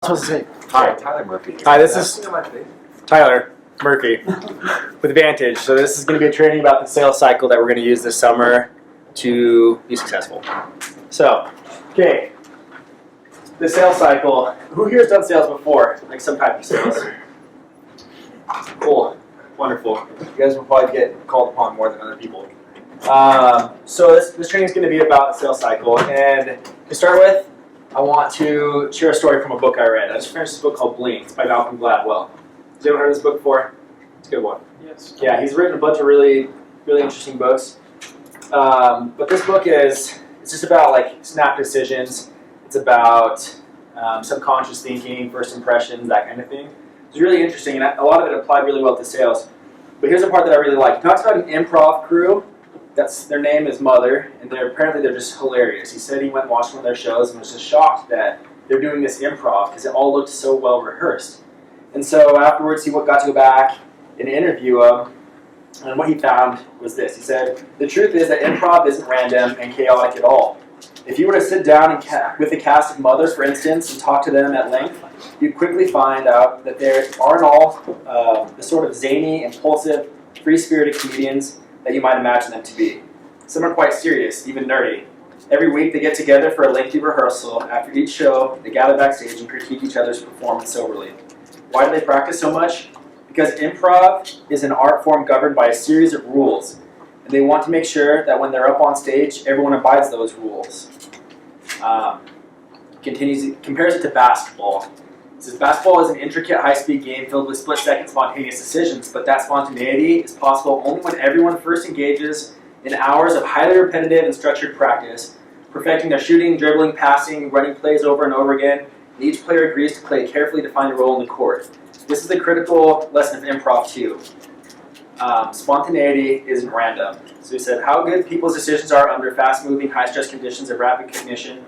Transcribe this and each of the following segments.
Supposed to say. Hi, Tyler Murphy. Hi, this is Tyler Murphy with Vantage. So this is going to be a training about the sales cycle that we're going to use this summer to be successful. So, okay, the sales cycle. Who here has done sales before? Like some type of sales? Cool, wonderful. You guys will probably get called upon more than other people. So this training is going to be about the sales cycle, and to start with, I want to share a story from a book I read. I just finished this book called Blink. It's by Malcolm Gladwell. Has anyone heard of this book before? It's a good one. Yes. Yeah, he's written a bunch of really interesting books. But this book it's just about like snap decisions. It's about subconscious thinking, first impressions, that kind of thing. It's really interesting, and a lot of it applied really well to sales. But here's the part that I really like. He talks about an improv crew. Their name is Mother, and apparently they're just hilarious. He said he went and watched one of their shows and was just shocked that they're doing this improv because it all looked so well rehearsed. And so afterwards, he got to go back and interview him, and what he found was this. He said, the truth is that improv isn't random and chaotic at all. If you were to sit down with a cast of mothers, for instance, and talk to them at length, you'd quickly find out that they aren't all the sort of zany, impulsive, free-spirited comedians that you might imagine them to be. Some are quite serious, even nerdy. Every week they get together for a lengthy rehearsal. After each show, they gather backstage and critique each other's performance soberly. Why do they practice so much? Because improv is an art form governed by a series of rules, and they want to make sure that when they're up on stage, everyone abides those rules. Compares it to basketball. It says basketball is an intricate, high-speed game filled with split-second spontaneous decisions, but that spontaneity is possible only when everyone first engages in hours of highly repetitive and structured practice, perfecting their shooting, dribbling, passing, running plays over and over again, and each player agrees to play a carefully defined role in the court. This is the critical lesson of improv, too. Spontaneity isn't random. So he said, how good people's decisions are under fast-moving, high-stress conditions of rapid cognition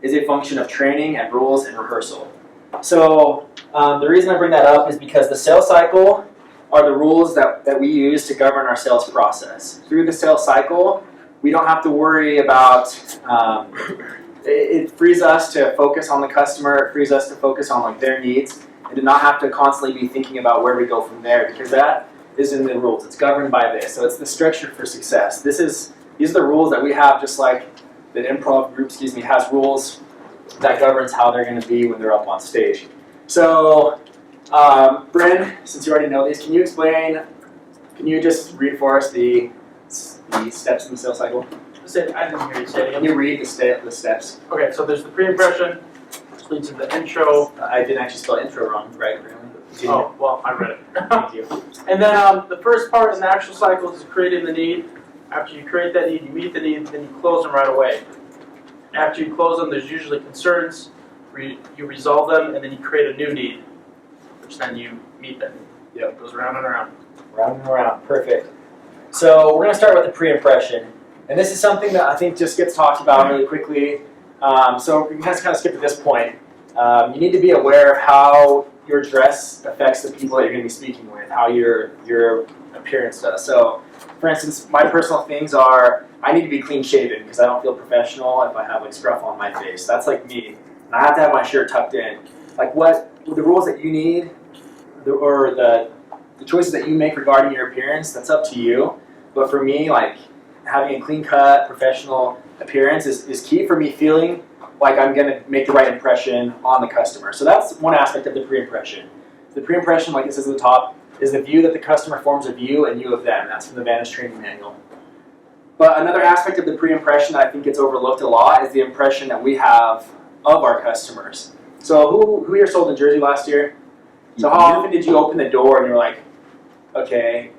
is a function of training and rules and rehearsal. So the reason I bring that up is because the sales cycle are the rules that we use to govern our sales process. Through the sales cycle, we don't have to worry about, it frees us to focus on the customer, it frees us to focus on like their needs, and to not have to constantly be thinking about where we go from there, because that is in the rules. It's governed by this. So it's the structure for success. These are the rules that we have, just like the improv group, has rules that governs how they're going to be when they're up on stage. So, Bryn, since you already know these, can you just read for us the steps in the sales cycle? I didn't hear you say it. Can you read the steps? Okay, so there's the pre-impression, which leads to the intro. I didn't actually spell intro wrong, right? Oh, well, I read it. Thank you. And then the first part in the actual cycle is creating the need. After you create that need, you meet the need, then you close them right away. After you close them, there's usually concerns. You resolve them, and then you create a new need, which then you meet them. Yep. It goes around and around. Round and around. Perfect. So we're going to start with the pre-impression. And this is something that I think just gets talked about really quickly. So we can just kind of skip to this point. You need to be aware of how your dress affects the people that you're going to be speaking with, how your appearance does. So, for instance, my personal things are, I need to be clean shaven because I don't feel professional if I have like scruff on my face. That's like me. And I have to have my shirt tucked in. Like the rules that you need, or the choices that you make regarding your appearance, that's up to you. But for me, like having a clean cut, professional appearance is key for me feeling like I'm going to make the right impression on the customer. So that's one aspect of the pre-impression. The pre-impression, like it says at the top, is the view that the customer forms of you and you of them. That's from the Vantage training manual. But another aspect of the pre-impression that I think gets overlooked a lot is the impression that we have of our customers. So who here sold in Jersey last year? So how often did you open the door and you're like, okay,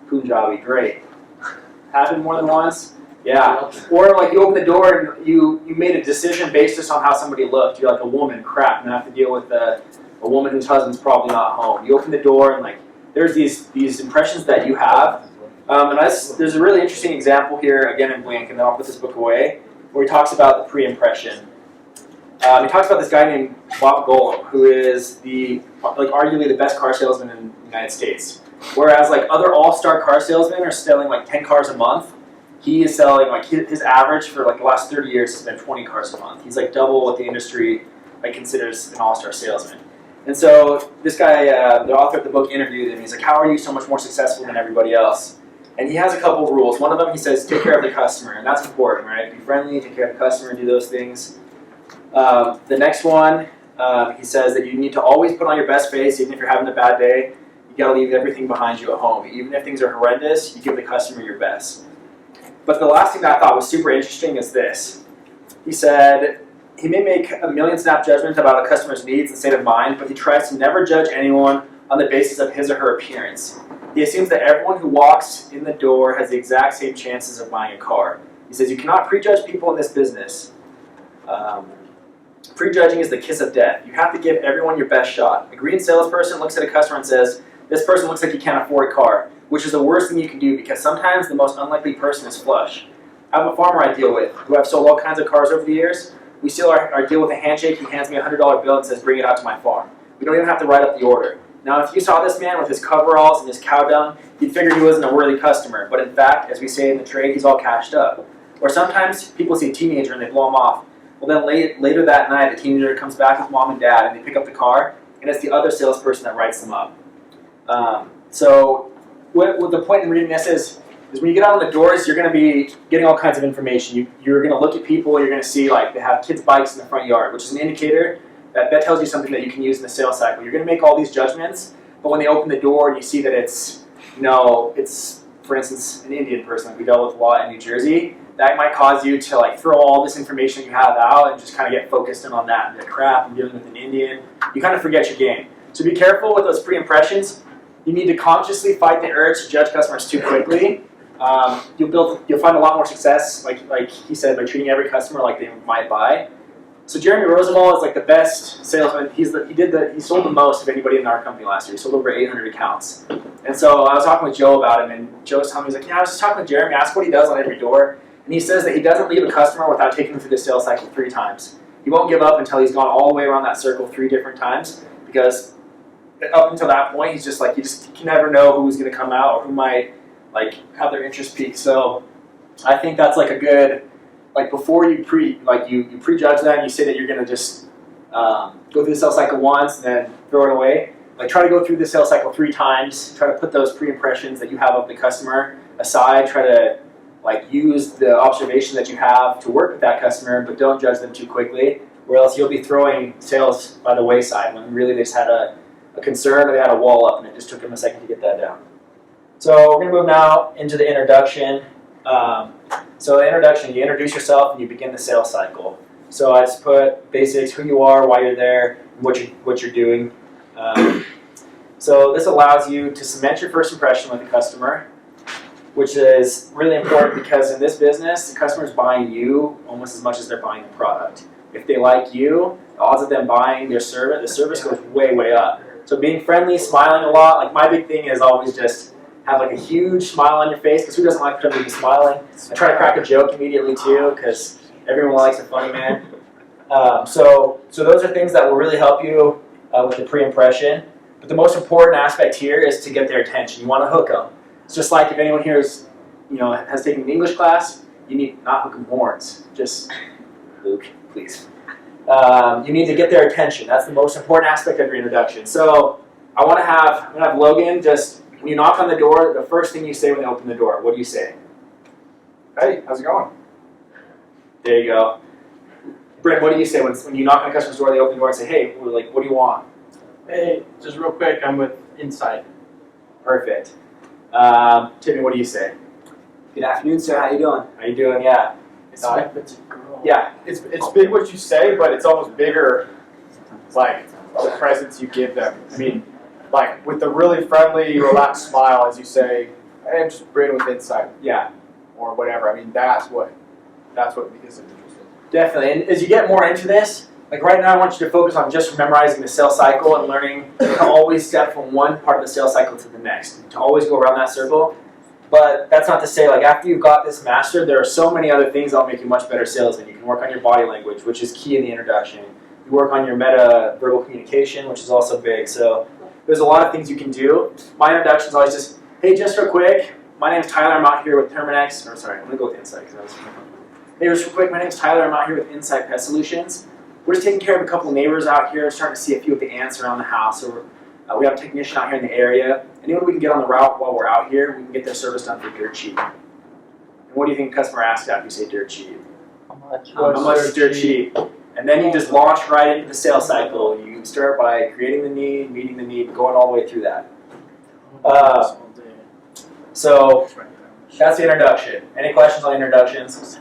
Punjabi, great. Happened more than once? Yeah. Or like you open the door and you made a decision based just on how somebody looked. You're like, a woman, crap, and I have to deal with a woman whose husband's probably not home. You open the door and like there's these impressions that you have. And there's a really interesting example here, again in Blink, and then I'll put this book away, where he talks about the pre-impression. He talks about this guy named Bob Golem, who is arguably the best car salesman in the United States. Whereas like other all-star car salesmen are selling like 10 cars a month, he is selling like his average for like the last 30 years has been 20 cars a month. He's like double what the industry like considers an all-star salesman. And so this guy, the author of the book, interviewed him. He's like, how are you so much more successful than everybody else? And he has a couple of rules. One of them, he says, take care of the customer. And that's important, right? Be friendly, take care of the customer, do those things. The next one, he says that you need to always put on your best face, even if you're having a bad day. You got to leave everything behind you at home. Even if things are horrendous, you give the customer your best. But the last thing that I thought was super interesting is this. He said he may make a million snap judgments about a customer's needs and state of mind, but he tries to never judge anyone on the basis of his or her appearance. He assumes that everyone who walks in the door has the exact same chances of buying a car. He says you cannot prejudge people in this business. Prejudging is the kiss of death. You have to give everyone your best shot. A green salesperson looks at a customer and says, this person looks like he can't afford a car, which is the worst thing you can do because sometimes the most unlikely person is flush. I have a farmer I deal with who I've sold all kinds of cars over the years. We seal our deal with a handshake. He hands me a $100 bill and says, bring it out to my farm. We don't even have to write up the order. Now, if you saw this man with his coveralls and his cow dung, you'd figure he wasn't a worthy customer. But in fact, as we say in the trade, he's all cashed up. Or sometimes people see a teenager and they blow him off. Well, then later that night, the teenager comes back with mom and dad and they pick up the car, and it's the other salesperson that writes them up. So what the point in reading this is when you get out on the doors, you're going to be getting all kinds of information. You're going to look at people, you're going to see like they have kids' bikes in the front yard, which is an indicator that tells you something that you can use in the sales cycle. You're going to make all these judgments, but when they open the door and you see that it's, it's, for instance, an Indian person like we dealt with a lot in New Jersey, that might cause you to like throw all this information you have out and just kind of get focused in on that. And crap, I'm dealing with an Indian. You kind of forget your game. So be careful with those pre-impressions. You need to consciously fight the urge to judge customers too quickly. You'll find a lot more success, like he said, by treating every customer like they might buy. So Jeremy Rosenwald is like the best salesman. He sold the most of anybody in our company last year. He sold over 800 accounts. And so I was talking with Joe about him, and Joe was telling me, he's like, yeah, I was just talking with Jeremy, asked what he does on every door. And he says that he doesn't leave a customer without taking them through the sales cycle 3 times. He won't give up until he's gone all the way around that circle 3 different times, because up until that point, he's just like, you can never know who's going to come out or who might like have their interest peak. So I think that's like a good, like before you you prejudge them, you say that you're going to just go through the sales cycle once and then throw it away. Like try to go through the sales cycle 3 times. Try to put those pre-impressions that you have of the customer aside. Try to like use the observation that you have to work with that customer, but don't judge them too quickly, or else you'll be throwing sales by the wayside when really they just had a concern or they had a wall up and it just took them a second to get that down. So we're going to move now into the introduction. So the introduction, you introduce yourself and you begin the sales cycle. So I just put basics, who you are, why you're there, what you're doing. So this allows you to cement your first impression with the customer, which is really important because in this business, the customer's buying you almost as much as they're buying the product. If they like you, the odds of them buying their service, the service goes way, way up. So being friendly, smiling a lot, like my big thing is always just have like a huge smile on your face, because who doesn't like somebody to be smiling? I try to crack a joke immediately too, because everyone likes a funny man. So those are things that will really help you with the pre-impression. But the most important aspect here is to get their attention. You want to hook them. It's just like if anyone here is, has taken an English class, you need not hook them horns. Just Luke, please. You need to get their attention. That's the most important aspect of your introduction. So I'm gonna have Logan just, when you knock on the door, the first thing you say when they open the door, what do you say? Hey, how's it going? There you go. Brent, what do you say when you knock on a customer's door, they open the door and say, hey, what do you want? Hey, just real quick, I'm with Insight. Perfect. Timmy, what do you say? Good afternoon, sir. How you doing? How you doing? Yeah. It's a girl. Yeah. It's big what you say, but it's almost bigger, like, the presence you give them. I mean, like, with the really friendly, relaxed smile as you say, hey, I'm just Brandon with Insight. Yeah. Or whatever. I mean, that's what because of interesting. Definitely. And as you get more into this, like right now I want you to focus on just memorizing the sales cycle and learning to always step from one part of the sales cycle to the next, to always go around that circle. But that's not to say, like, after you've got this mastered, there are so many other things that will make you much better salesman. You can work on your body language, which is key in the introduction. You work on your meta-verbal communication, which is also big. So there's a lot of things you can do. My introduction is always just, hey, just real quick, my name's Tyler. I'm out here with Terminex. Or sorry, I'm going to go with Insight. Hey, just real quick, my name's Tyler. I'm out here with Insight Pest Solutions. we're just taking care of a couple of neighbors out here, starting to see a few of the ants around the house. So we have a technician out here in the area. Anyone we can get on the route while we're out here, we can get their service done for dirt cheap. And what do you think the customer asks after you say dirt cheap? How much? How much is dirt cheap? And then you just launch right into the sales cycle. You start by creating the need, meeting the need, going all the way through that. So that's the introduction. Any questions on introductions?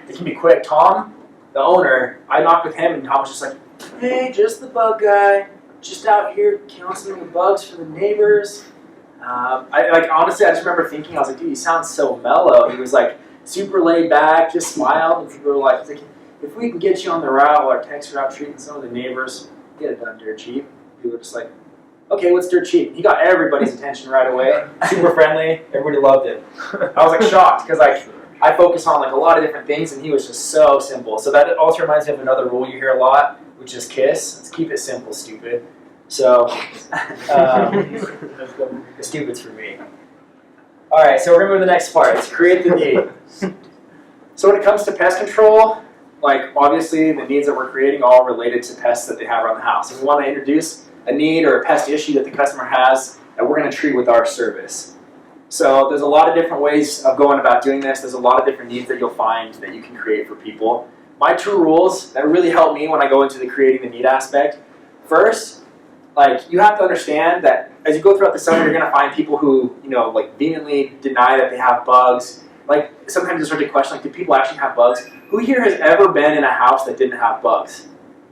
It can be quick. Tom, the owner, I knocked with him and Tom was just like, hey, just the bug guy, just out here killing some of the bugs for the neighbors. Honestly, I just remember thinking, I was like, dude, he sounds so mellow. He was like super laid back, just smiled, and people were like, if we can get you on the route while our techs are out treating some of the neighbors, get it done dirt cheap. People were just like, okay, what's dirt cheap? He got everybody's attention right away. Super friendly. Everybody loved him. I was like shocked because I focus on like a lot of different things, and he was just so simple. So that also reminds me of another rule you hear a lot, which is KISS. Let's keep it simple, stupid. So stupid's for me. All right, so we're gonna move to the next part. Let's create the need. So when it comes to pest control, like obviously the needs that we're creating are all related to pests that they have around the house. And we want to introduce a need or a pest issue that the customer has that we're going to treat with our service. So there's a lot of different ways of going about doing this. There's a lot of different needs that you'll find that you can create for people. My 2 rules that really help me when I go into the creating the need aspect. First, you have to understand that as you go throughout the summer, you're going to find people who, vehemently deny that they have bugs. Sometimes there's a question, do people actually have bugs? Who here has ever been in a house that didn't have bugs?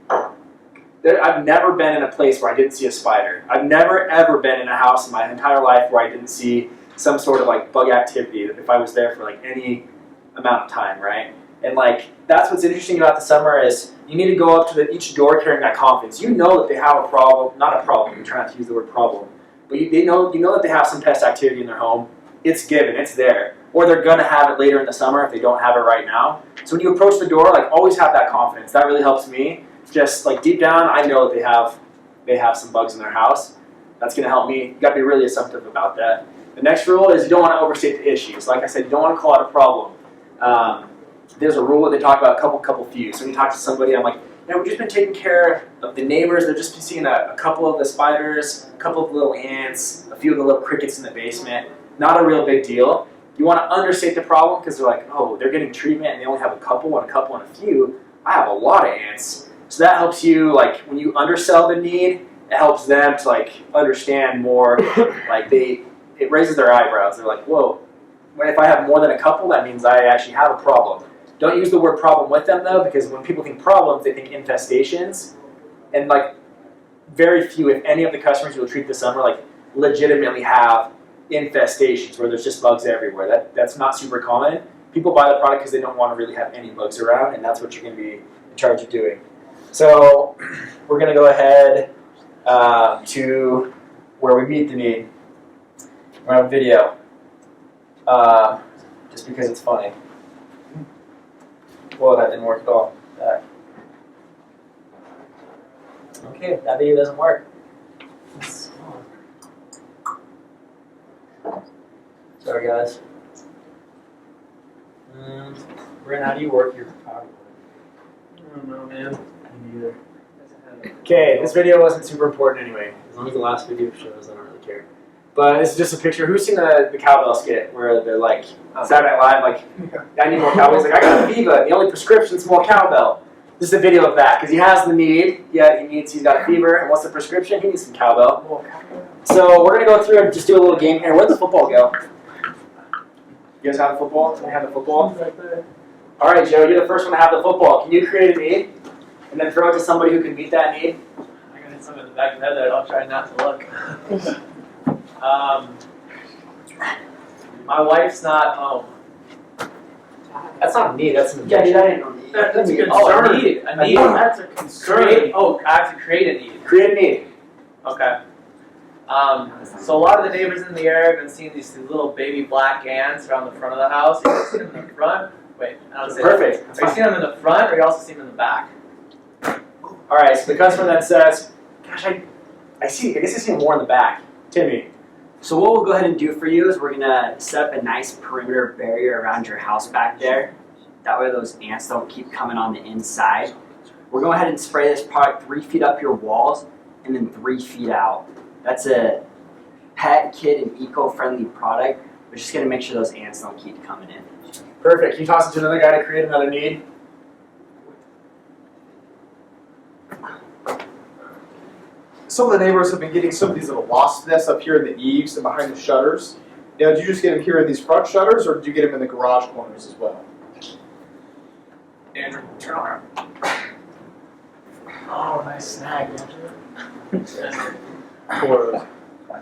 I've never been in a place where I didn't see a spider. I've never ever been in a house in my entire life where I didn't see some sort of bug activity if I was there for any amount of time, right? And that's what's interesting about the summer is you need to go up to each door carrying that confidence. You know that they have a problem, not a problem, I'm trying not to use the word problem, but you know that they have some pest activity in their home. It's given, it's there. Or they're gonna have it later in the summer if they don't have it right now. So when you approach the door, always have that confidence. That really helps me. Just deep down, I know that they have some bugs in their house. That's gonna help me. You gotta be really assumptive about that. The next rule is you don't want to overstate the issues. Like I said, you don't want to call it a problem. There's a rule that they talk about, a couple few. So when you talk to somebody, I'm like, we've just been taking care of the neighbors. They've just been seeing a couple of the spiders, a couple of the little ants, a few of the little crickets in the basement. Not a real big deal. You want to understate the problem because they're like, oh, they're getting treatment and they only have a couple and a few. I have a lot of ants. So that helps you, when you undersell the need, it helps them to understand more. It raises their eyebrows. They're like, whoa, if I have more than a couple, that means I actually have a problem. Don't use the word problem with them though, because when people think problems, they think infestations. And very few, if any of the customers you'll treat this summer, legitimately have infestations where there's just bugs everywhere. That's not super common. People buy the product because they don't want to really have any bugs around, and that's what you're going to be in charge of doing. So we're going to go ahead to where we meet the need. We're on video, just because it's funny. Whoa, that didn't work at all. Okay, that video doesn't work. Sorry, guys. Brent, how do you work your PowerPoint? I don't know, man. Me neither. Okay, this video wasn't super important anyway. As long as the last video shows, I don't really care. But this is just a picture. Who's seen the cowbell skit where they're Saturday Night Live, I need more cowbell. He's I got a fever. The only prescription's more cowbell. This is a video of that because he has the need. Yeah, he's got a fever. And what's the prescription? He needs some cowbell. So we're gonna go through and just do a little game here. Where'd the football go? You guys have the football? Can we have the football? Right there. All right, Joe, you're the first one to have the football. Can you create a need and then throw it to somebody who can meet that need? I got hit something in the back of the head there. I'll try not to look. My wife's not home. That's not a need. That's an Yeah, objection. dude, I didn't know that. That's a concern. Oh, A need. That's a concern. I have to create a need. Create a need. Okay. So a lot of the neighbors in the area have been seeing these little baby black ants around the front of the house. You can see them in the front. Wait, I don't say Perfect. that. Are you seeing them in the front, or you also see them in the back? All right, so the customer then says, gosh, I guess I see more in the back. Timmy. So what we'll go ahead and do for you is we're gonna set up a nice perimeter barrier around your house back there. That way those ants don't keep coming on the inside. we're going ahead and spray this product 3 feet up your walls and then 3 feet out. That's a pet, kid, and eco-friendly product. We're just going to make sure those ants don't keep coming in. Perfect. Can you toss it to another guy to create another need? Some of the neighbors have been getting some of these little wasp nests up here in the eaves and behind the shutters. Now, did you just get them here in these front shutters, or did you get them in the garage corners as well? Andrew, turn around. Oh, nice snag, Andrew.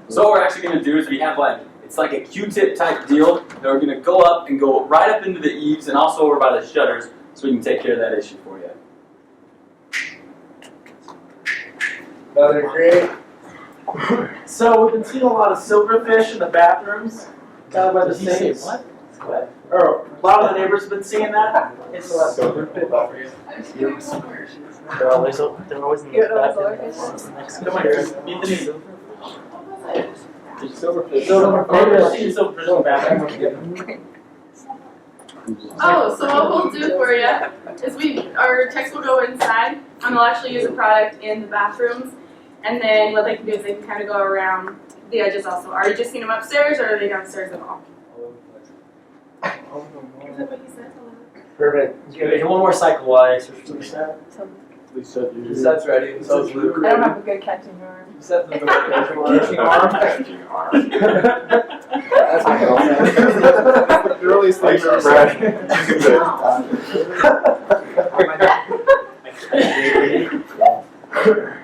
So what we're actually going to do is we have it's like a Q-tip type deal that we're going to go up and go right up into the eaves and also over by the shutters so we can take care of that issue for you. Another create. So we've been seeing a lot of silverfish in the bathrooms, down by the Did he say sinks. what? Or a lot of the neighbors have been seeing that. It's Silverfish. They're always in the bathroom. Come on, here, meet the need. Silverfish. Neighbors see silverfish in the bathroom. Oh, so what we'll do for you is our techs will go inside and they'll actually use a product in the bathrooms, and then what they can do is they can kind of go around the edges also. Are you just seeing them upstairs or are they downstairs at all? Is that what you said? Perfect. Give it one more cycle while I switch to the set. That's ready. So it's Luke. I don't have a good catching arm. Set the Catching arm. Catching arm. That's my girlfriend. The earliest things are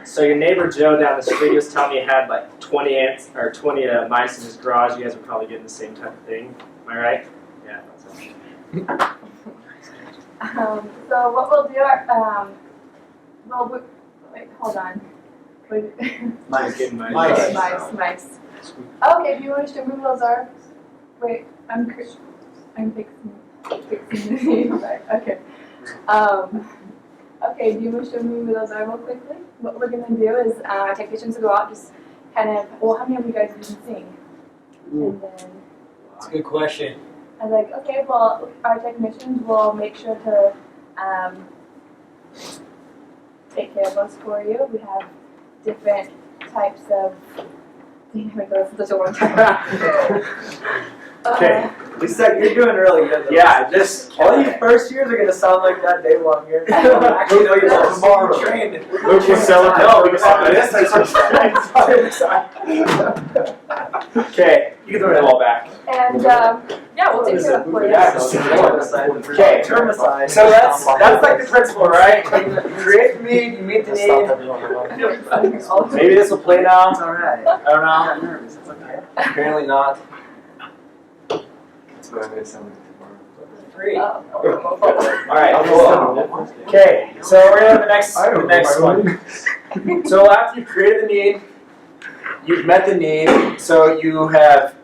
So your neighbor Joe down the street was telling me he had like 20 ants or 20 mice in his garage. You guys are probably getting the same type of thing. Am I right? Yeah. So what we'll do, wait, hold on. Mice. Mice. Okay, do you want us to move those are? Wait, I'm fixing the back. Okay. Okay, do you wish to move those are real quickly? What we're gonna do is technicians will go out, just kind of. Well, how many of you guys didn't sing? And then That's a good question. I was like, okay, well, our technicians will make sure to take care of those for you. We have different types of. That's such a long time. Okay. Lisa, you're doing really good. Though. Yeah, just All you first years are gonna sound like that day one here. Actually, no, you're not tomorrow. Trained. Luke was celebrating. No, because okay, you can throw the ball back. And yeah, we'll take care of it for you. Okay, term aside. So that's like the principle, right? You create the need, you meet the need. Maybe this will play now. It's alright. I don't know. I'm nervous. It's okay. Apparently not. That's what I'm gonna sound like tomorrow. All right, cool. Okay, so we're gonna have the next one. So after you've created the need, you've met the need. So you have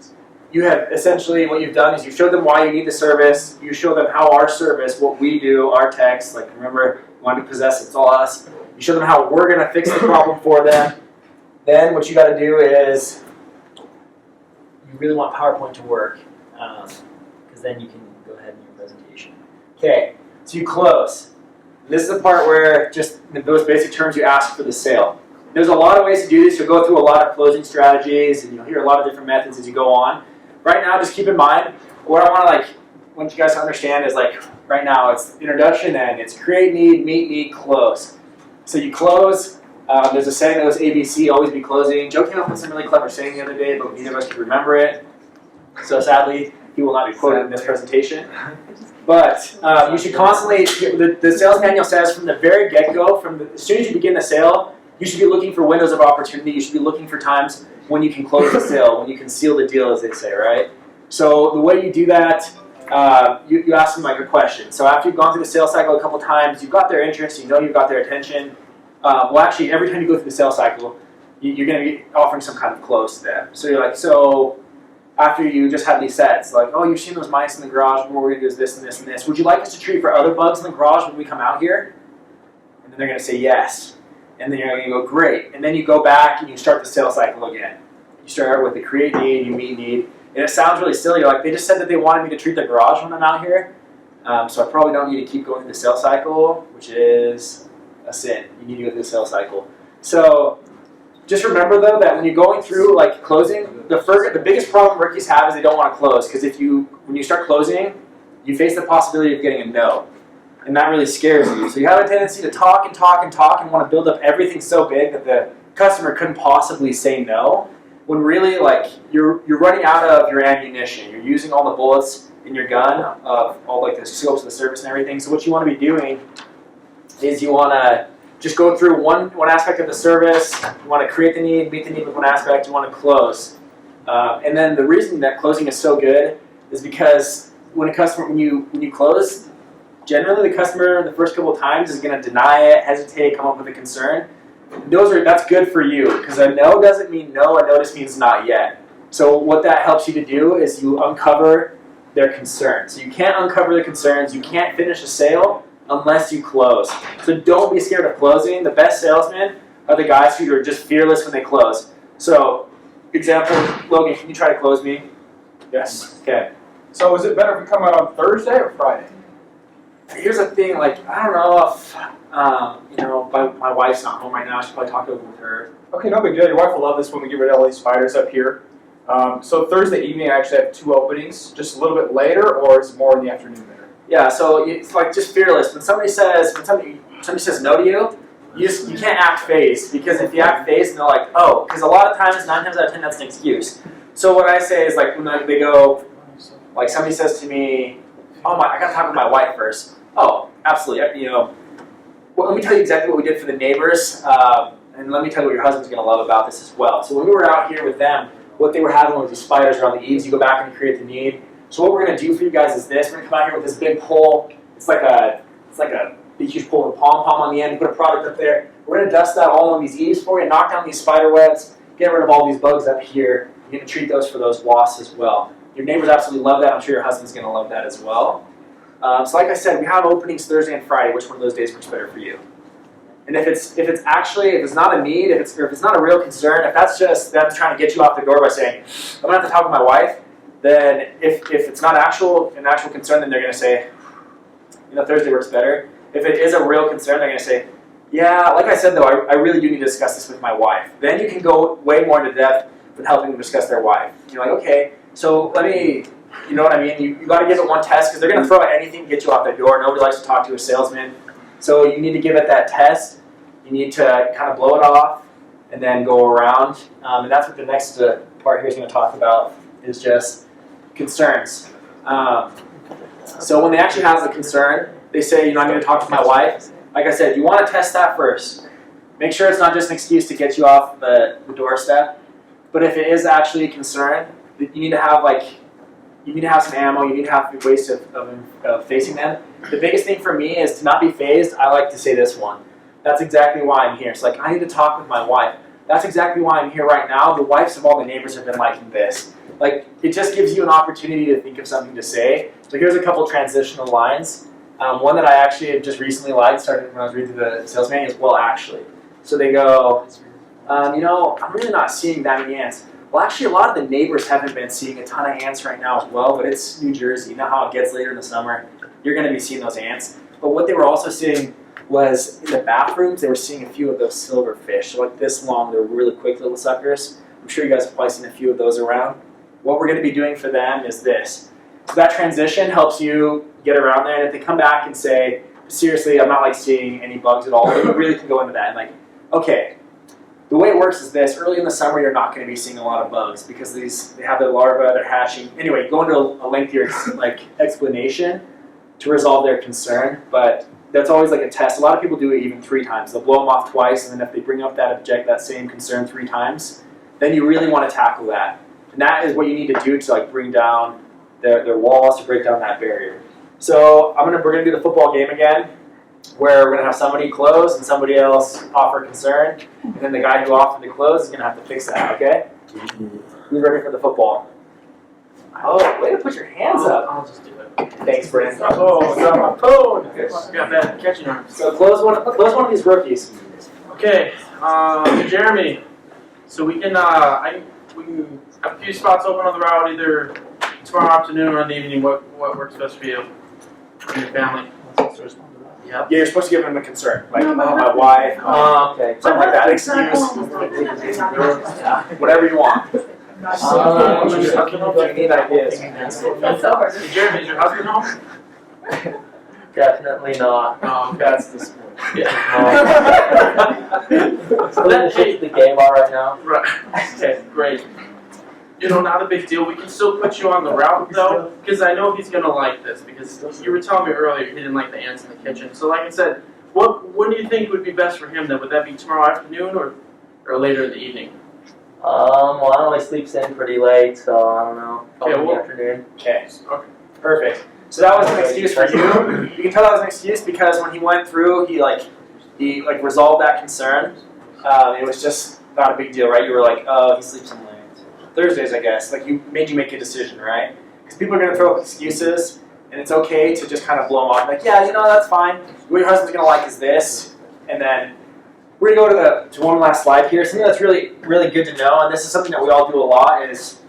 essentially what you've done is you showed them why you need the service. You show them how our service, what we do, our techs. Like remember, you want to possess, it's all us. You show them how we're gonna fix the problem for them. Then what you got to do is you really want PowerPoint to work. Because then you can go ahead in your presentation. Okay, so you close. This is the part where just in those basic terms you ask for the sale. There's a lot of ways to do this. You'll go through a lot of closing strategies and you'll hear a lot of different methods as you go on. Right now, just keep in mind, what I want you guys to understand is right now it's introduction and it's create need, meet need, close. So you close. There's a saying that was ABC, always be closing. Joe came up with some really clever saying the other day, but neither of us could remember it. So sadly, he will not be quoted in this presentation. But you should constantly, the sales manual says from the very get-go, as soon as you begin the sale, you should be looking for windows of opportunity. You should be looking for times when you can close the sale, when you can seal the deal, as they say, right? So the way you do that, you ask them a question. So after you've gone through the sales cycle a couple times, you've got their interest, you know you've got their attention. Well, actually, every time you go through the sales cycle, you're going to be offering some kind of close to them. So you're like, so after you just have these sets, like, oh, you've seen those mice in the garage, what we're going to do is this and this and this. Would you like us to treat for other bugs in the garage when we come out here? And then they're going to say yes. And then you're going to go, great. And then you go back and you start the sales cycle again. You start with the create need, you meet need. And it sounds really silly. You're like, they just said that they wanted me to treat the garage when I'm out here. So I probably don't need to keep going through the sales cycle, which is a sin. You need to go through the sales cycle. So just remember though that when you're going through like closing, the biggest problem rookies have is they don't want to close, because when you start closing, you face the possibility of getting a no, and that really scares you. So you have a tendency to talk and talk and talk and want to build up everything so big that the customer couldn't possibly say no, when really like you're running out of your ammunition. You're using all the bullets in your gun of all like the scopes of the service and everything. So what you want to be doing is you want to just go through one aspect of the service. You want to create the need, meet the need with one aspect. You want to close, and then the reason that closing is so good is because when you close, generally the customer the first couple of times is going to deny it, hesitate, come up with a concern. That's good for you, because a no doesn't mean no. A no just means not yet. So what that helps you to do is you uncover their concerns. So you can't uncover the concerns. You can't finish a sale unless you close. So don't be scared of closing. The best salesmen are the guys who are just fearless when they close. So, example, Logan, can you try to close me? Yes. Okay. So is it better if we come out on Thursday or Friday? Here's the thing, like, I don't know if, my wife's not home right now. I should probably talk over with her. Okay, no big deal. Your wife will love this when we get rid of all these spiders up here. So Thursday evening, I actually have 2 openings, just a little bit later, or is it more in the afternoon later? Yeah, so it's like just fearless. When somebody says no to you, you can't act phased, because if you act phased and they're like, oh, because a lot of times, 9 times out of 10, that's an excuse. So what I say is like when they go, like somebody says to me, oh my, I gotta talk with my wife first. Oh, absolutely. Well, let me tell you exactly what we did for the neighbors, and let me tell you what your husband's gonna love about this as well. So when we were out here with them, what they were having was these spiders around the eaves. You go back and you create the need. So what we're going to do for you guys is this. We're going to come out here with this big pole. It's like a big huge pole with a pom-pom on the end. Put a product up there. We're going to dust that all on these eaves for you, knock down these spider webs, get rid of all these bugs up here. You're going to treat those for those wasps as well. Your neighbors absolutely love that. I'm sure your husband's going to love that as well. So like I said, we have openings Thursday and Friday. Which one of those days works better for you? And if it's not a need, if it's not a real concern, if that's just them trying to get you off the door by saying, I'm going to have to talk with my wife, then if it's not an actual concern, then they're going to say, Thursday works better. If it is a real concern, they're going to say, yeah, like I said though, I really do need to discuss this with my wife. Then you can go way more into depth with helping them discuss their wife. You're like, okay, so let me, you know what I mean? You got to give it one test, because they're going to throw at anything to get you off their door. Nobody likes to talk to a salesman. So you need to give it that test. You need to kind of blow it off and then go around. And that's what the next part here is going to talk about, is just concerns. So when they actually have the concern, they say, I'm going to talk to my wife. Like I said, you want to test that first. Make sure it's not just an excuse to get you off the doorstep. But if it is actually a concern, you need to have some ammo. You need to have ways of facing them. The biggest thing for me is to not be phased. I like to say this one. That's exactly why I'm here. It's like, I need to talk with my wife. That's exactly why I'm here right now. The wives of all the neighbors have been liking this. Like, it just gives you an opportunity to think of something to say. So here's a couple transitional lines. One that I actually have just recently liked, started when I was reading through the sales manual, is well, actually. So they go, I'm really not seeing that many ants. Well, actually, a lot of the neighbors haven't been seeing a ton of ants right now as well, but it's New Jersey. You know how it gets later in the summer. You're going to be seeing those ants. But what they were also seeing was in the bathrooms, they were seeing a few of those silverfish. So like this long, they're really quick little suckers. I'm sure you guys have probably seen a few of those around. What we're going to be doing for them is this. So that transition helps you get around there. And if they come back and say, seriously, I'm not seeing any bugs at all, you really can go into that and okay, the way it works is this. Early in the summer, you're not going to be seeing a lot of bugs because they have their larvae, they're hatching. Anyway, go into a lengthier explanation to resolve their concern, but that's always a test. A lot of people do it even 3 times. They'll blow them off twice, and then if they bring up that same concern 3 times, then you really want to tackle that. And that is what you need to do to bring down their walls, to break down that barrier. So we're gonna do the football game again, where we're gonna have somebody close and somebody else offer concern, and then the guy who offered the close is gonna have to fix that. Okay? Who's ready for the football? Oh, way to put your hands up. I'll just do it. Thanks, Brandon. Oh, got my phone. Got that catching arm. So close one of these rookies. Okay, Jeremy. So we can we can have a few spots open on the route either tomorrow afternoon or in the evening. What works best for you and your family? Yeah, Yep. Yeah, you're supposed to give them a concern, like, No, but oh, my wife, Okay. something like that, excuse, whatever you want. Do you need ideas? Jeremy, is your husband home? Definitely not. That's the sport. So this is the game bar right now. Right. Okay, great. You know, not a big deal. We can still put you on the route though, because I know he's gonna like this. Because you were telling me earlier he didn't like the ants in the kitchen. So, like I said, when do you think would be best for him? Then would that be tomorrow afternoon or later in the evening? Well, I only sleeps in pretty late, so I don't know. Okay, Probably in well- the afternoon. Okay, Okay. perfect. So that was an excuse for you. You can tell that was an excuse because when he went through, he resolved that concern. It was just not a big deal, right? You were like, oh, he sleeps in late. Thursdays, I guess. Like, made you make a decision, right? Because people are going to throw up excuses, and it's okay to just kind of blow them off. Like, yeah, that's fine. What your husband's going to like is this. And then we're going to go to one last slide here. Something that's really, really good to know, and this is something that we all do a lot, is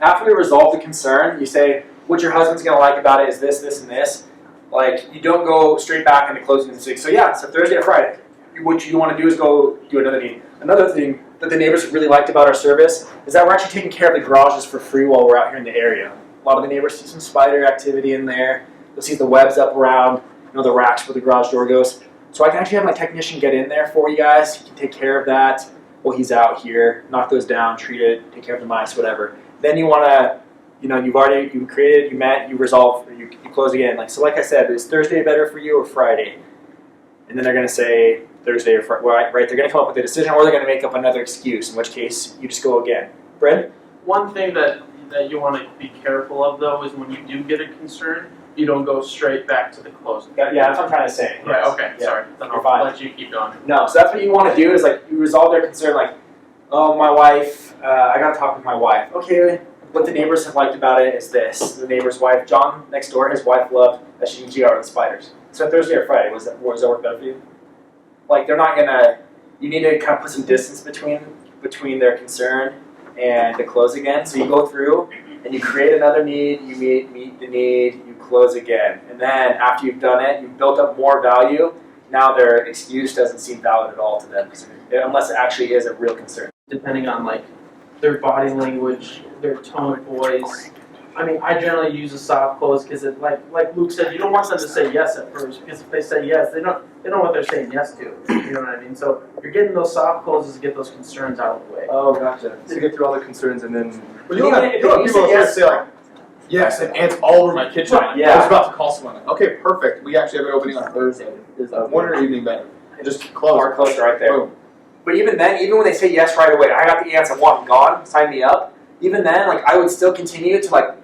after we resolve the concern, you say, what your husband's going to like about it is this, this, and this. Like, you don't go straight back into closing and say, so yeah, so Thursday or Friday. What you want to do is go do another meeting. Another thing that the neighbors really liked about our service is that we're actually taking care of the garages for free while we're out here in the area. A lot of the neighbors see some spider activity in there. You'll see the webs up around, the racks where the garage door goes. So I can actually have my technician get in there for you guys. He can take care of that while he's out here, knock those down, treat it, take care of the mice, whatever. Then you want to, you created, you met, you resolve, you close again. Like I said, is Thursday better for you or Friday? And then they're going to say Thursday or Friday, right? They're going to come up with a decision, or they're going to make up another excuse, in which case you just go again. Brent? One thing that you want to be careful of though is when you do get a concern, you don't go straight back to the closing. Yeah, that's what I'm trying to say. Right. Okay. Yeah. Sorry. Then You're I'll fine. let you keep going. No, so that's what you want to do is you resolve their concern oh, my wife, I got to talk with my wife. Okay, what the neighbors have liked about it is this. The neighbor's wife, John next door, his wife loved that she can keep out with the spiders. So Thursday or Friday, does that work better for you? They're not gonna, you need to kind of put some distance between their concern and the close again. So you go through and you create another need, you meet the need, you close again. And then after you've done it, you've built up more value. Now their excuse doesn't seem valid at all to them, unless it actually is a real concern. Depending on their body language, their tone of voice. I mean, I generally use a soft close because it, like Luke said, you don't want them to say yes at first, because if they say yes, they don't know what they're saying yes to. You know what I mean? So you're getting those soft closes to get those concerns out of the way. Oh, gotcha. So you get through all the concerns and then. Well, you have people that say yes, and ants all over my kitchen. Yeah. I was about to call someone. Okay, perfect. We actually have an opening on Thursday. Is morning or evening better? Just close. Or close right there. Boom. But even then, even when they say yes right away, I got the ants, I want them gone, sign me up. Even then, I would still continue to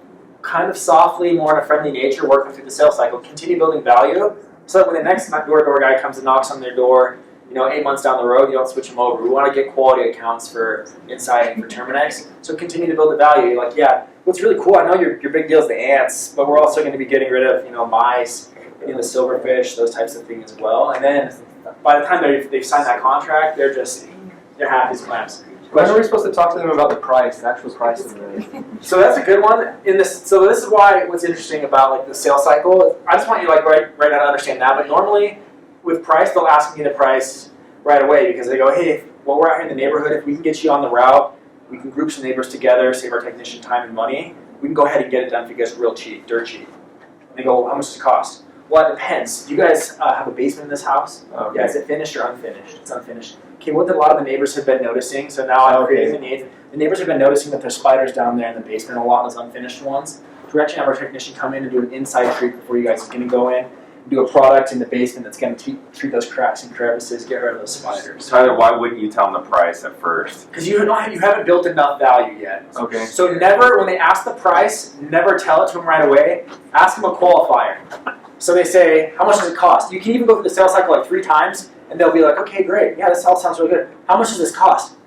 kind of softly, more in a friendly nature, work them through the sales cycle, continue building value, so that when the next door guy comes and knocks on their door, 8 months down the road, you don't switch them over. We want to get quality accounts for Insight and for Terminex, so continue to build the value. Yeah, what's really cool, I know your big deal is the ants, but we're also going to be getting rid of, mice, the silverfish, those types of things as well. And then by the time they've signed that contract, they're happy as clams. When are we supposed to talk to them about the price, the actual price of the? So that's a good one. So this is why what's interesting about the sales cycle. I just want you right now to understand that. But normally with price, they'll ask me the price right away because they go, hey, while we're out here in the neighborhood, if we can get you on the route, we can group some neighbors together, save our technician time and money. We can go ahead and get it done for you guys real cheap, dirt cheap. And they go, well, how much does it cost? Well, it depends. Do you guys have a basement in this house? Okay. Yeah, is it finished or unfinished? It's unfinished. Okay, what a lot of the neighbors have been noticing, so now I'm creating the need. The neighbors have been noticing that there's spiders down there in the basement, a lot of those unfinished ones. So we're actually have our technician come in and do an inside treat before you guys are going to go in. Do a product in the basement that's going to treat those cracks and crevices, get rid of those spiders. Tyler, why wouldn't you tell them the price at first? Because you haven't built enough value yet. Okay. So never, when they ask the price, never tell it to them right away. Ask them a qualifier. So they say, how much does it cost? You can even go through the sales cycle 3 times, and they'll be like, okay, great. Yeah, this all sounds really good. How much does this cost?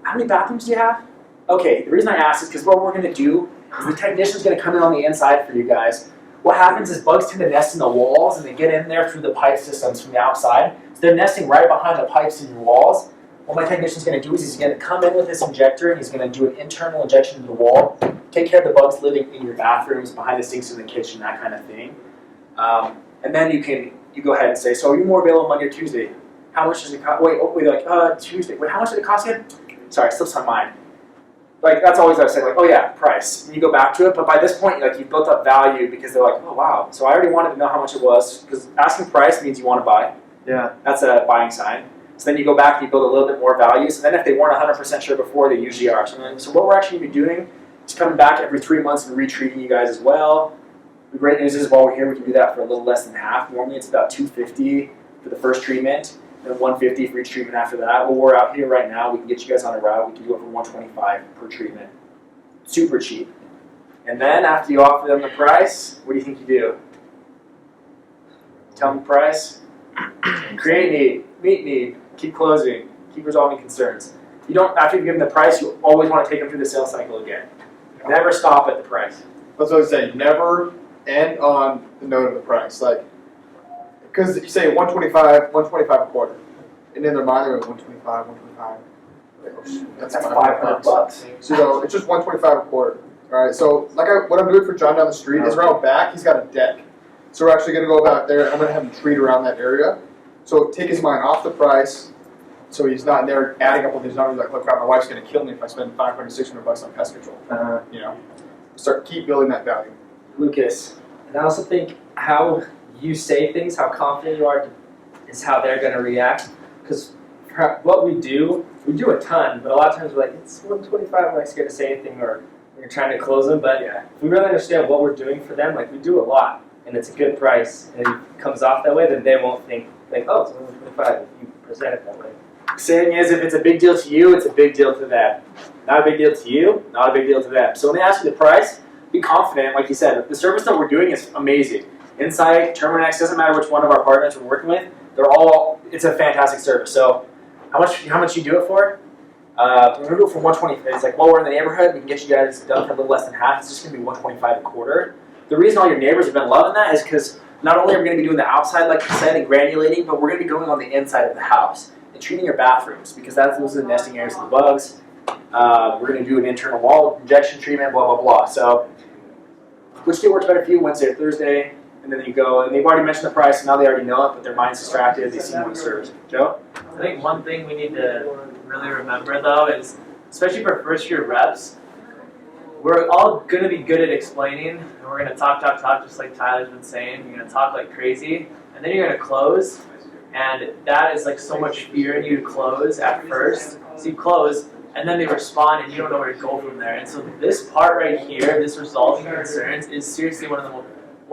How many bathrooms do you have? Okay, the reason I ask is because what we're going to do is the technician's going to come in on the inside for you guys. What happens is bugs tend to nest in the walls, and they get in there through the pipe systems from the outside. So they're nesting right behind the pipes in your walls. What my technician's going to do is he's going to come in with this injector, and he's going to do an internal injection into the wall, take care of the bugs living in your bathrooms, behind the sinks in the kitchen, that kind of thing. And then you can you go ahead and say, so are you more available Monday or Tuesday? How much does it cost? Wait, like, Tuesday. Wait, how much did it cost again? Sorry, it slips my mind. Like, that's always I say, like, oh yeah, price. And you go back to it, but by this point, like, you've built up value because they're like, oh wow. So I already wanted to know how much it was, because asking price means you want to buy. Yeah. That's a buying sign. So then you go back and you build a little bit more value. So then if they weren't 100% sure before, they usually are. So what we're actually going to be doing is coming back every 3 months and retreating you guys as well. The great news is while we're here, we can do that for a little less than half. Normally it's about $250 for the first treatment, and $150 for each treatment after that. Well, we're out here right now. We can get you guys on a route. We can do it for $125 per treatment. Super cheap. And then after you offer them the price, what do you think you do? Tell them the price. Create need, meet need, keep closing, keep resolving concerns. You don't, after you give them the price, you always want to take them through the sales cycle again. Never stop at the price. That's what I was saying. Never end on the note of the price. Like, because you say 125 a quarter. And in their mind, they're like 125, 125. Like, oh, shit, that's $500. So it's just 125 a quarter. All right. So what I'm doing for John down the street is around back. He's got a deck. So we're actually going to go back there, and I'm going to have him treat around that area. So take his mind off the price, so he's not in there adding up with his numbers like, look, crap, my wife's going to kill me if I spend $500, $600 on pest control. You know, keep building that value. Lucas. And I also think how you say things, how confident you are, is how they're going to react. Because what we do a ton, but a lot of times we're like, it's 125, I'm not scared to say anything, or we're trying to close them. But if we really understand what we're doing for them, like we do a lot, and it's a good price, and it comes off that way, then they won't think, like, oh, it's only 125 if you present it that way. Saying is, if it's a big deal to you, it's a big deal to them. Not a big deal to you, not a big deal to them. So when they ask you the price, be confident, like you said, the service that we're doing is amazing. Insight, Terminex, doesn't matter which one of our partners we're working with, it's a fantastic service. So how much you do it for? We're going to do it for 120. It's like, well, we're in the neighborhood, we can get you guys done for a little less than half. It's just going to be 125 a quarter. The reason all your neighbors have been loving that is because not only are we going to be doing the outside, like you said, and granulating, but we're going to be going on the inside of the house and treating your bathrooms, because those are the nesting areas of the bugs. We're going to do an internal wall injection treatment, blah, blah, blah. So which day works better for you, Wednesday or Thursday? And then you go, and they've already mentioned the price, and now they already know it, but their mind's distracted, they see one service. Joe? I think one thing we need to really remember though is, especially for first year reps, we're all going to be good at explaining, and we're going to talk, just like Tyler's been saying. You're going to talk like crazy, and then you're going to close, and that is like so much fear in you to close at first. So you close, and then they respond, and you don't know where to go from there. And so this part right here, this resolving concerns, is seriously one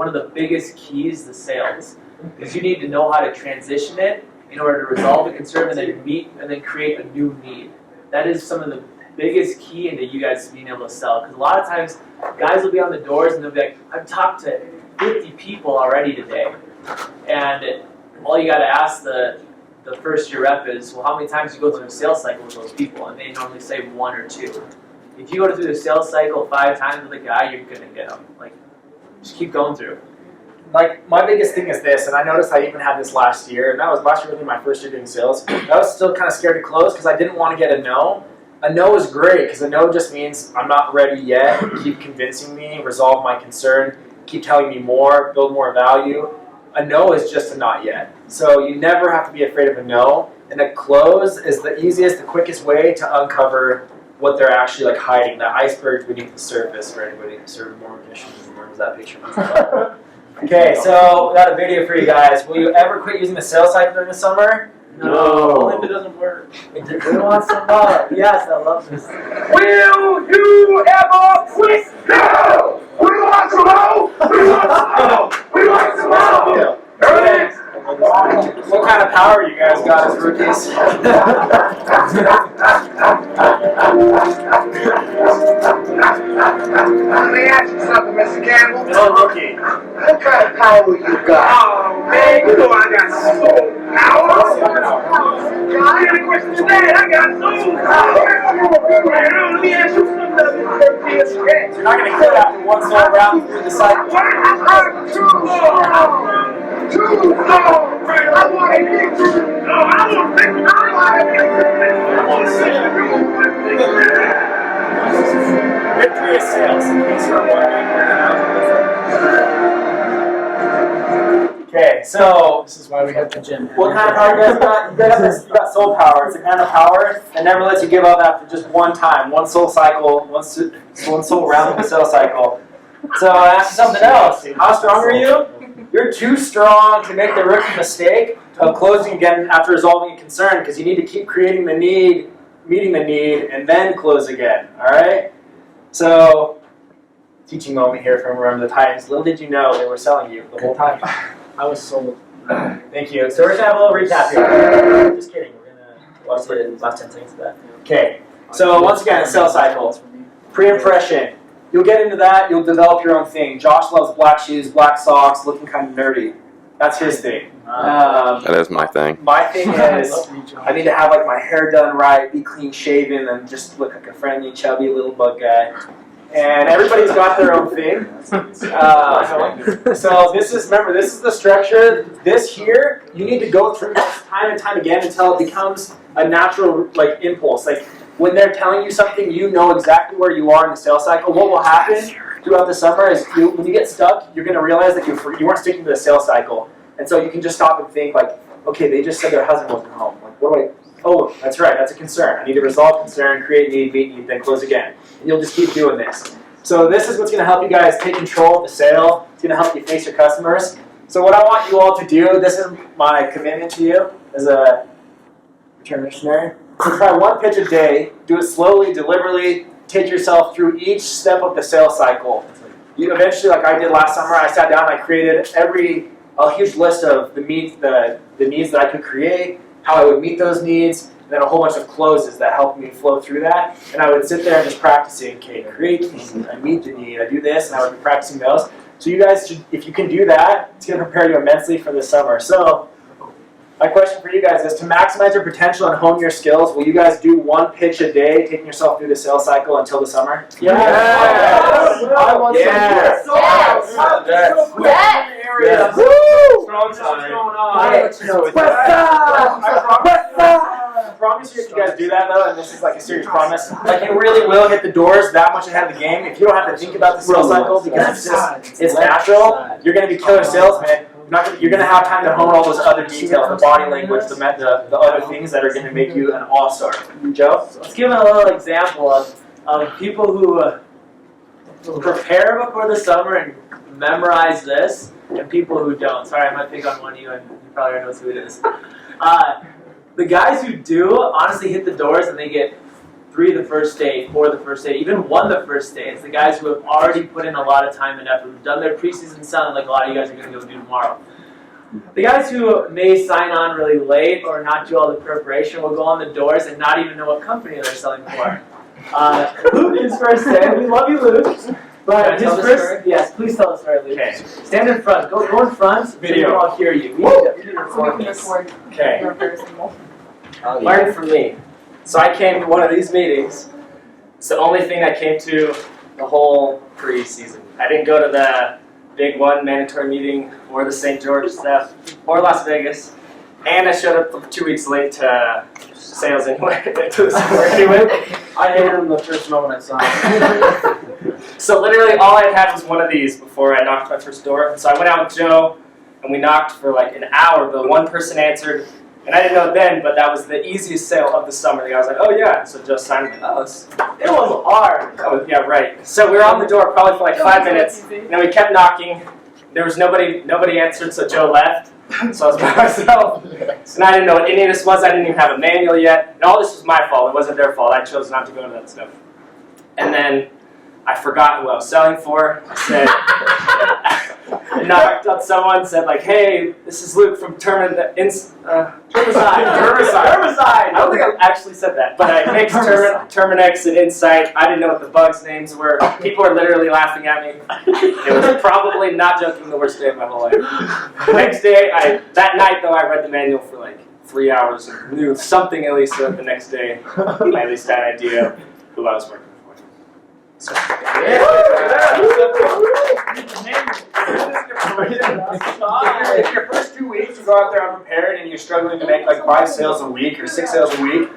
of the biggest keys to sales, because you need to know how to transition it in order to resolve the concern and then meet and then create a new need. That is some of the biggest key into you guys being able to sell. Because a lot of times, guys will be on the doors and they'll be like, I've talked to 50 people already today. And all you got to ask the first year rep is, well, how many times do you go through a sales cycle with those people? And they normally say 1 or 2. If you go through the sales cycle 5 times with a guy, you're going to get them. Like, just keep going through. Like, my biggest thing is this, and I noticed I even had this last year, and that was last year really my first year doing sales. I was still kind of scared to close because I didn't want to get a no. A no is great, because a no just means I'm not ready yet. Keep convincing me, resolve my concern, keep telling me more, build more value. A no is just a not yet. So you never have to be afraid of a no, and a close is the easiest, the quickest way to uncover what they're actually like hiding, the iceberg beneath the surface for anybody who served more conditions. Remembers that picture? Okay, so we got a video for you guys. Will you ever quit using the sales cycle during the summer? No. Only if it doesn't work. We want some more. Yes, I love this. Will you ever quit? No! We want some more! We want some more! We want some more! There it is! What kind of power you guys got as rookies? Let me ask you something, Mr. Campbell. Hello, rookie. What kind of power you got? Oh, man, you know I got soul power. I got a question to that. I got soul power. Let me ask you something. You're not going to quit after one small round through the cycle. Too long. I want to get you. No, I want to get you. I want to see you. Victory is sales, in case you're wondering. Okay, so This is why we have the gym. what kind of power you guys got? You got soul power. It's a kind of power that never lets you give up after just one time, one soul cycle, one soul round of the cell cycle. So I asked you something else. How strong are you? You're too strong to make the rookie mistake of closing again after resolving a concern, because you need to keep creating the need, meeting the need, and then close again. All right? So, teaching moment here from Remember the Titans. Little did you know they were selling you the whole time. I was sold. Thank you. So we're gonna have a little recap here. Just kidding. We're gonna watch the last 10 seconds of that. Okay. So once again, sales cycle, pre-impression. You'll get into that. You'll develop your own thing. Josh loves black shoes, black socks, looking kind of nerdy. That's his thing. That is my thing. My thing is, I need to have like my hair done right, be clean shaven, and just look like a friendly, chubby little bug guy. And everybody's got their own thing. So this is, remember, this is the structure. This here, you need to go through this time and time again until it becomes a natural like impulse. Like when they're telling you something, you know exactly where you are in the sales cycle. What will happen throughout the summer is when you get stuck, you're going to realize that you weren't sticking to the sales cycle. And so you can just stop and think like, okay, they just said their husband wasn't home. Like, what do I, oh, that's right, that's a concern. I need to resolve concern, create need, meet need, then close again. And you'll just keep doing this. So this is what's going to help you guys take control of the sale. It's going to help you face your customers. So what I want you all to do, this is my commitment to you as a return missionary. So try one pitch a day, do it slowly, deliberately, take yourself through each step of the sales cycle. You eventually, like I did last summer, I sat down and I created a huge list of the needs that I could create, how I would meet those needs, and then a whole bunch of closes that helped me flow through that. And I would sit there and just practicing, okay, create the need, I meet the need, I do this, and I would be practicing those. So you guys should, if you can do that, it's going to prepare you immensely for the summer. So my question for you guys is to maximize your potential and hone your skills, will you guys do one pitch a day, taking yourself through the sales cycle until the summer? Yes. I want some Yes. Yes. Woo! Strong sign. I promise you, if you guys do that though, and this is like a serious promise, like you really will hit the doors that much ahead of the game. If you don't have to think about the sales cycle because it's natural, you're going to be killer salesman. You're going to have time to hone all those other details, the body language, the other things that are going to make you an all-star. Joe? Let's give a little example of people who prepare before the summer and memorize this, and people who don't. Sorry, I might pick on one of you, and you probably already know who it is. The guys who do honestly hit the doors and they get 3 the first day, 4 the first day, even 1 the first day. It's the guys who have already put in a lot of time and effort, who've done their preseason selling like a lot of you guys are going to go do tomorrow. The guys who may sign on really late or not do all the preparation will go on the doors and not even know what company they're selling for. Luke is first day. We love you, Luke. But his first, yes, please tell the story, Luke. Okay. Stand in front. Go in front. Video. So we can all hear you. We need to record this. Okay. Learn from me. So I came to one of these meetings. It's the only thing I came to the whole preseason. I didn't go to the big one mandatory meeting or the St. George stuff or Las Vegas. And I showed up 2 weeks late to sales anyway. To the summer anyway. I hated him the first moment I saw him. So literally all I had was one of these before I knocked my first door. So I went out with Joe and we knocked for like an hour, but one person answered. And I didn't know it then, but that was the easiest sale of the summer. The guy was like, oh yeah. So Joe signed me. Oh, it was hard. Oh, yeah, right. So we were on the door probably for like 5 minutes. And then we kept knocking. There was nobody answered, so Joe left. So I was by myself. And I didn't know what any of this was. I didn't even have a manual yet. And all this was my fault. It wasn't their fault. I chose not to go to that stuff. And then I forgot who I was selling for. I said, I knocked on someone, said like, hey, this is Luke from Termicide. I don't think I actually said that, but I mixed Terminex and Insight. I didn't know what the bugs' names were. People were literally laughing at me. It was probably, not joking, the worst day of my whole life. The next day, that night though, I read the manual for like 3 hours and knew something at least, so that the next day I at least had an idea who I was working for. So, If your first 2 weeks you go out there unprepared and you're struggling to make like 5 sales a week or 6 sales a week,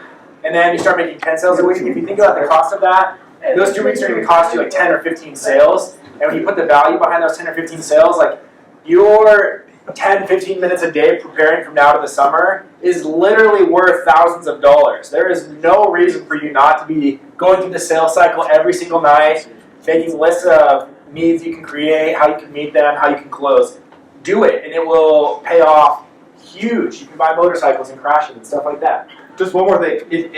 and then you start making 10 sales a week, if you think about the cost of that, those 2 weeks are going to cost you like 10 or 15 sales. And when you put the value behind those 10 or 15 sales, like your 10, 15 minutes a day preparing from now to the summer is literally worth thousands of dollars. There is no reason for you not to be going through the sales cycle every single night, making lists of needs you can create, how you can meet them, how you can close. Do it, and it will pay off huge. You can buy motorcycles and crash them and stuff like that. Just one more thing. If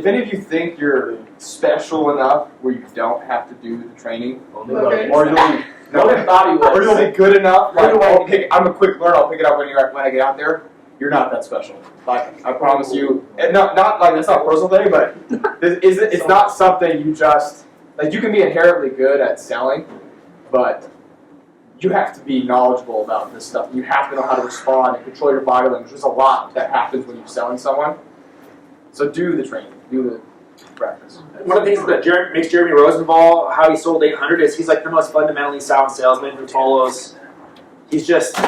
any of you think you're special enough where you don't have to do the training, or you'll be or you'll be good enough, like, I'm a quick learner, I'll pick it up when I get out there, you're not that special. Like, I promise you, and not like, that's not a personal thing, but it's not something you just, like, you can be inherently good at selling, but you have to be knowledgeable about this stuff. You have to know how to respond and control your body language. There's a lot that happens when you're selling someone. So do the training, do the practice. One of the things that makes Jeremy Rosenthal, how he sold 800, is he's like the most fundamentally sound salesman who follows. He's just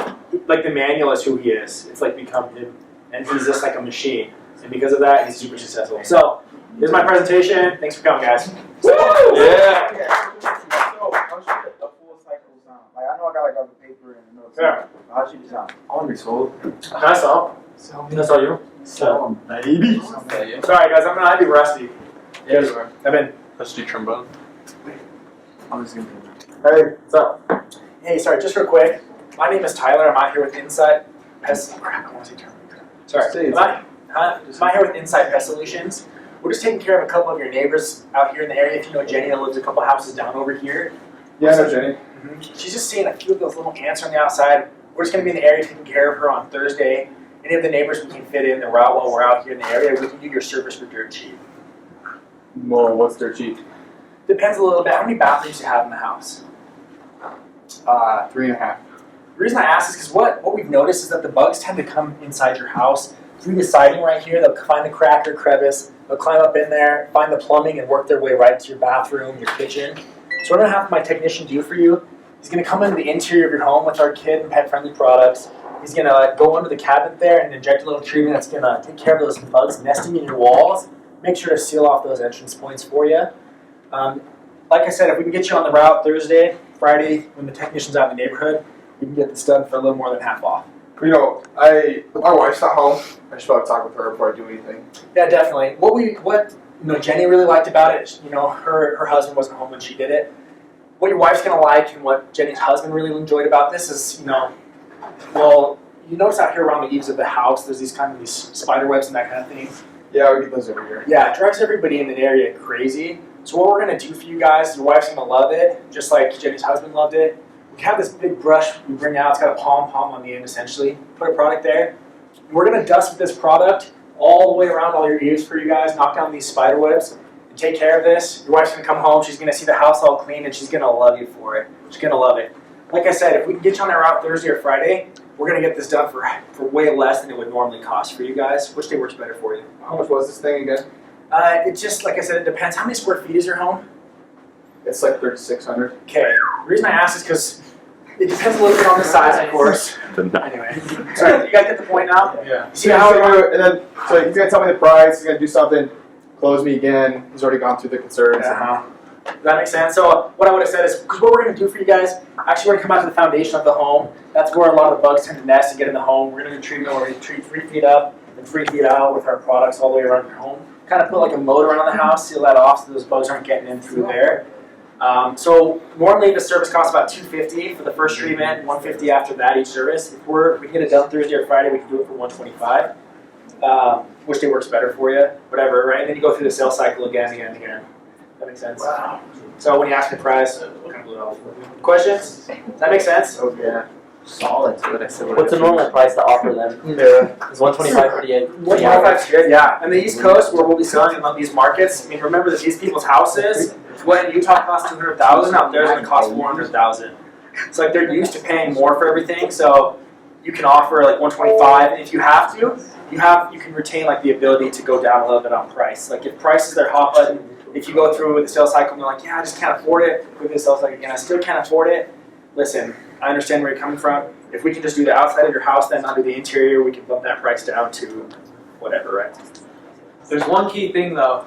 like the manual is who he is. It's like become him, and he's just like a machine. And because of that, he's super successful. So here's my presentation. Thanks for coming, guys. Woo! Yeah. I know I got like other paper and notes. Yeah. How'd you design? I want to be sold. That's all. That's all you. Sell them, baby. Sorry, guys. I'm be rusty. Yes, I've been. Let's do trombone. I'm just gonna. Hey, what's up? Hey, sorry. Just real quick. My name is Tyler. I'm out here with Insight Pest. Crap, I want to say term. Sorry. I'm out here with Insight Pest Solutions. We're just taking care of a couple of your neighbors out here in the area. If you know Jenny, that lives a couple houses down over here. Yeah, I know Jenny. She's just seeing a few of those little ants on the outside. We're just going to be in the area taking care of her on Thursday. Any of the neighbors we can fit in the route while we're out here in the area, we can do your service for dirt cheap. Well, what's dirt cheap? Depends a little bit. How many bathrooms you have in the house? 3.5. The reason I ask is because what we've noticed is that the bugs tend to come inside your house through the siding right here. They'll find the crack or crevice. They'll climb up in there, find the plumbing, and work their way right to your bathroom, your kitchen. So what I'm going to have my technician do for you, he's going to come into the interior of your home with our kid and pet-friendly products. He's going to go under the cabinet there and inject a little treatment that's going to take care of those bugs nesting in your walls. Make sure to seal off those entrance points for you. Like I said, if we can get you on the route Thursday, Friday, when the technician's out in the neighborhood, we can get this done for a little more than half off. You know, my wife's not home. I should probably talk with her before I do anything. Yeah, definitely. What Jenny really liked about it, her husband wasn't home when she did it. What your wife's gonna like and what Jenny's husband really enjoyed about this is, well, you notice out here around the eaves of the house, there's these spider webs and that kind of thing. Yeah, we get those every year. Yeah, it drives everybody in the area crazy. So what we're gonna do for you guys, your wife's gonna love it, just like Jenny's husband loved it. We have this big brush we bring out, it's got a pom-pom on the end essentially. Put a product there. We're gonna dust with this product all the way around all your eaves for you guys, knock down these spider webs, and take care of this. Your wife's gonna come home, she's gonna see the house all clean, and she's gonna love you for it. She's gonna love it. Like I said, if we can get you on that route Thursday or Friday, we're gonna get this done for way less than it would normally cost for you guys. Which day works better for you? How much was this thing again? It just, like I said, it depends. How many square feet is your home? It's like 3,600. Okay. The reason I ask is because it depends a little bit on the size, of course. Anyway, so you guys get the point now? Yeah. You see how and then so he's gonna tell me the price. He's gonna do something, close me again. He's already gone through the concerns. Does that make sense? So what I would have said is, because what we're going to do for you guys, actually we're going to come out to the foundation of the home. That's where a lot of the bugs tend to nest and get in the home. We're going to do treatment where we treat 3 feet up and 3 feet out with our products all the way around your home. Kind of put like a moat around the house, seal that off so those bugs aren't getting in through there. So normally the service costs about $250 for the first treatment, $150 after that each service. If we can get it done Thursday or Friday, we can do it for $125. Which day works better for you, whatever, right? And then you go through the sales cycle again and again and again. That makes sense? Wow. So when you ask the price, kind of blew it off. Questions? Does that make sense? Oh yeah. Solid. What's the normal price to offer them? Is $125 pretty good? 125 is good, yeah. And the East Coast, where we'll be selling in these markets, I mean, remember that these people's houses, what in Utah costs $200,000, out there is going to cost $400,000. It's like they're used to paying more for everything, so you can offer like 125, and if you have to, you can retain like the ability to go down a little bit on price. Like if price is their hot button, if you go through with the sales cycle and you're like, yeah, I just can't afford it, with the sales cycle again, I still can't afford it. Listen, I understand where you're coming from. If we can just do the outside of your house, then not do the interior, we can bump that price down to whatever, right? There's one key thing though.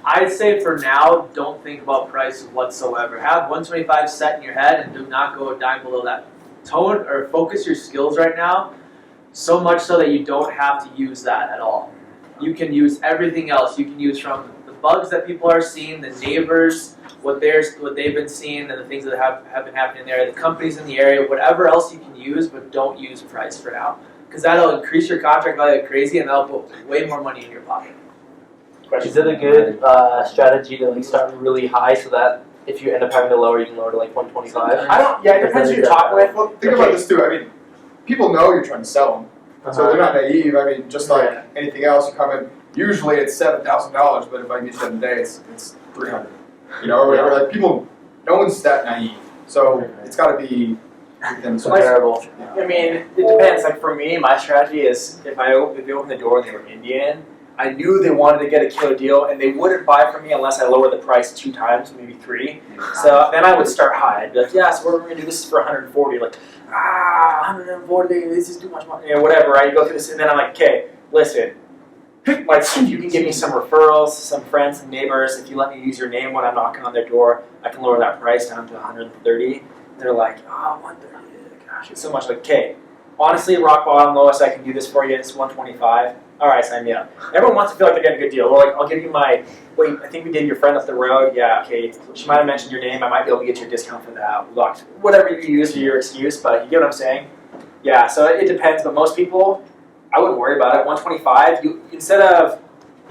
I'd say for now, don't think about prices whatsoever. Have 125 set in your head and do not go a dime below that. tone or focus your skills right now, so much so that you don't have to use that at all. You can use everything else. You can use from the bugs that people are seeing, the neighbors, what they've been seeing, and the things that have been happening there, the companies in the area, whatever else you can use, but don't use price for now. Because that'll increase your contract value like crazy, and that'll put way more money in your pocket. Is it a good strategy to like start really high so that if you end up having to lower, you can lower to like 125? I don't. Yeah, it depends who you're talking with. Well, think about this too. I mean, people know you're trying to sell them, so they're not naive. I mean, just like anything else, you come in. Usually it's $7,000, but if I get you in a day, it's $300. You know, or whatever. Like people, no one's that naive. So it's got to be within some Comparable. I mean, it depends. Like for me, my strategy is if they open the door and they were Indian, I knew they wanted to get a killer deal, and they wouldn't buy from me unless I lowered the price 2 times, maybe 3. So then I would start high. I'd be like, yeah, so we're going to do this for 140. Like, 140, this is too much money. You know, whatever, right? You go through this, and then I'm like, okay, listen. Like, you can give me some referrals, some friends, some neighbors. If you let me use your name when I'm knocking on their door, I can lower that price down to 130. And they're like, 130, gosh, it's so much. Like, okay, honestly, rock bottom, lowest I can do this for you is 125. All right, sign me up. Everyone wants to feel like they're getting a good deal. Well, like, I'll give you my, wait, I think we did your friend up the road. Yeah, okay, she might have mentioned your name. I might be able to get you a discount for that. Locked. Whatever you use for your excuse, but you get what I'm saying? Yeah, so it depends, but most people, I wouldn't worry about it. 125, you instead of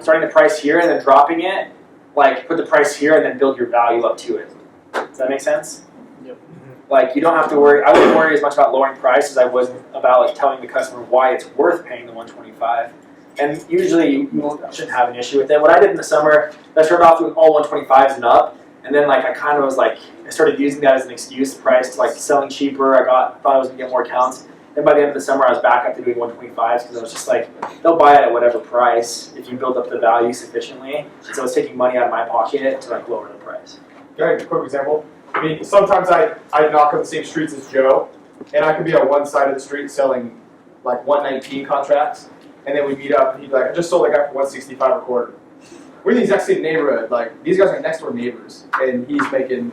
starting the price here and then dropping it, like put the price here and then build your value up to it. Does that make sense? Yep. Like you don't have to worry. I wouldn't worry as much about lowering price as I was about like telling the customer why it's worth paying the 125. And usually you shouldn't have an issue with it. What I did in the summer, I started off doing all 125s and up, and then like I kind of was like I started using that as an excuse, price like selling cheaper. Thought I was gonna get more accounts. Then by the end of the summer, I was back up to doing 125s because I was just like, they'll buy it at whatever price if you build up the value sufficiently. So it's taking money out of my pocket to like lower the price. Okay, quick example. I mean, sometimes I knock on the same streets as Joe, and I could be on one side of the street selling like 119 contracts, and then we meet up, and he'd be like, I just sold a guy for 165 a quarter. We're in the exact same neighborhood. Like these guys are next door neighbors, and he's making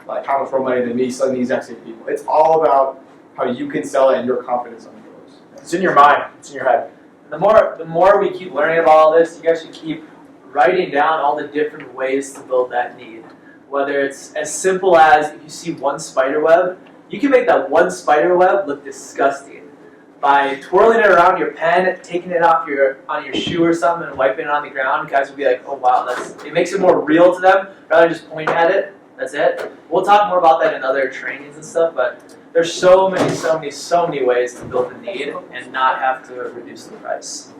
like how much more money than me selling the exact same people. It's all about how you can sell it and your confidence on yours. It's in your mind. It's in your head. The more we keep learning about all this, you guys should keep writing down all the different ways to build that need. Whether it's as simple as if you see one spider web, you can make that one spider web look disgusting by twirling it around your pen, taking it off on your shoe or something, and wiping it on the ground. Guys will be like, "Oh wow, it makes it more real to them rather than just pointing at it." That's it. We'll talk more about that in other trainings and stuff, but there's so many ways to build a need and not have to reduce the price.